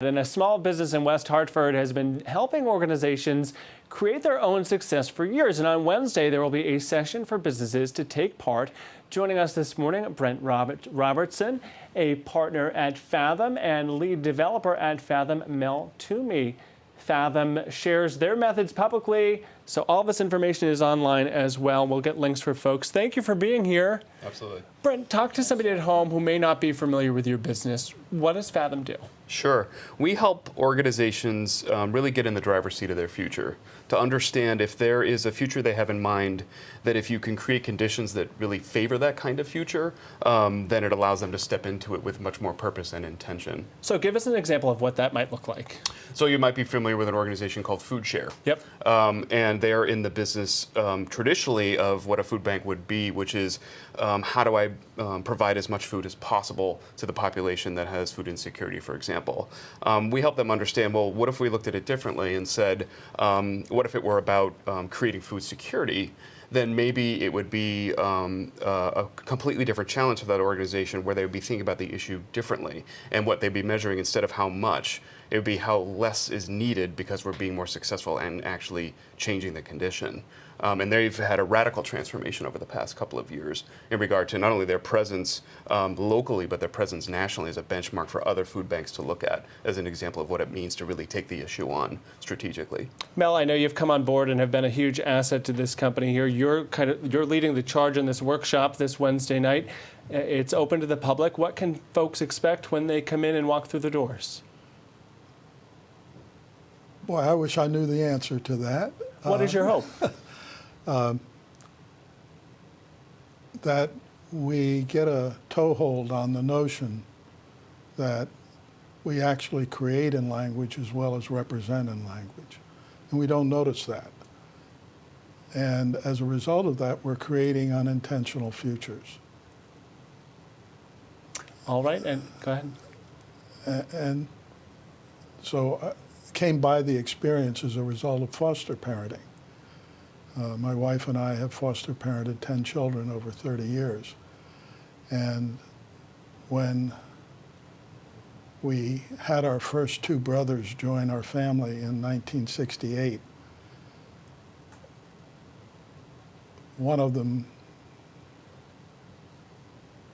And a small business in West Hartford has been helping organizations create their own success for years. And on Wednesday, there will be a session for businesses to take part. Joining us this morning, Brent Robertson, a partner at Fathom and lead developer at Fathom, Toomey. Fathom shares their methods publicly, so all this information is online as well. We'll get links for folks. Thank you for being here. Absolutely. Brent, talk to somebody at home who may not be familiar with your business. What does Fathom do? Sure. We help organizations really get in the driver's seat of their future, to understand if there is a future they have in mind, that if you can create conditions that really favor that kind of future, then it allows them to step into it with much more purpose and intention. So give us an example of what that might look like. So you might be familiar with an organization called Food Share. Yep. And they're in the business traditionally of what a food bank would be, which is how do I provide as much food as possible to the population that has food insecurity, for example. We help them understand, well, what if we looked at it differently and said, what if it were about creating food security? Then maybe it would be a completely different challenge for that organization, where they would be thinking about the issue differently, and what they'd be measuring, instead of how much, it would be how less is needed because we're being more successful and actually changing the condition. And they've had a radical transformation over the past couple of years in regard to not only their presence locally, but their presence nationally as a benchmark for other food banks to look at, as an example of what it means to really take the issue on strategically. Mel, I know you've come on board and have been a huge asset to this company here. You're leading the charge in this workshop this Wednesday night. It's open to the public. What can folks expect when they come in and walk through the doors? Boy, I wish I knew the answer to that. What is your hope? That we get a toehold on the notion that we actually create in language as well as represent in language. And we don't notice that. And as a result of that, we're creating unintentional futures. All right, and go ahead. And so I came by the experience as a result of foster parenting. My wife and I have foster parented 10 children over 30 years. And when we had our first two brothers join our family in 1968, one of them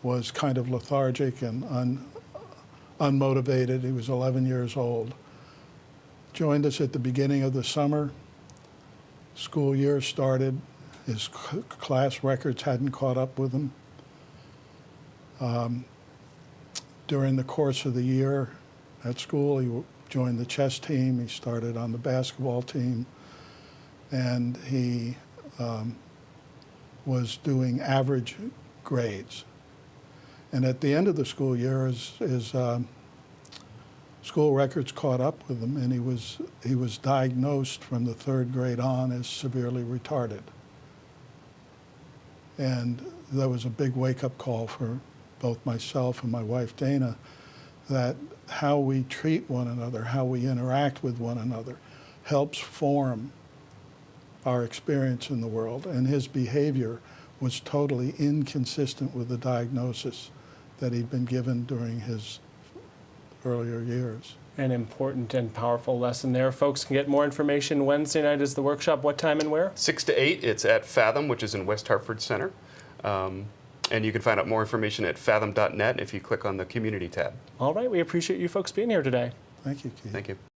was kind of lethargic and unmotivated. He was 11 years old. Joined us at the beginning of the summer. School year started. His class records hadn't caught up with him. During the course of the year at school, he joined the chess team. He started on the basketball team. And he was doing average grades. And at the end of the school year, his school records caught up with him, and he was diagnosed from the 3rd grade on as severely retarded. And that was a big wake-up call for both myself and my wife Dana, that how we treat one another, how we interact with one another, helps form our experience in the world. And his behavior was totally inconsistent with the diagnosis that he'd been given during his earlier years. An important and powerful lesson there. Folks can get more information. Wednesday night is the workshop. What time and where? 6 to 8. It's at Fathom, which is in West Hartford Center. And you can find out more information at fathom.net if you click on the community tab. All right. We appreciate you folks being here today. Thank you, Keith. Thank you.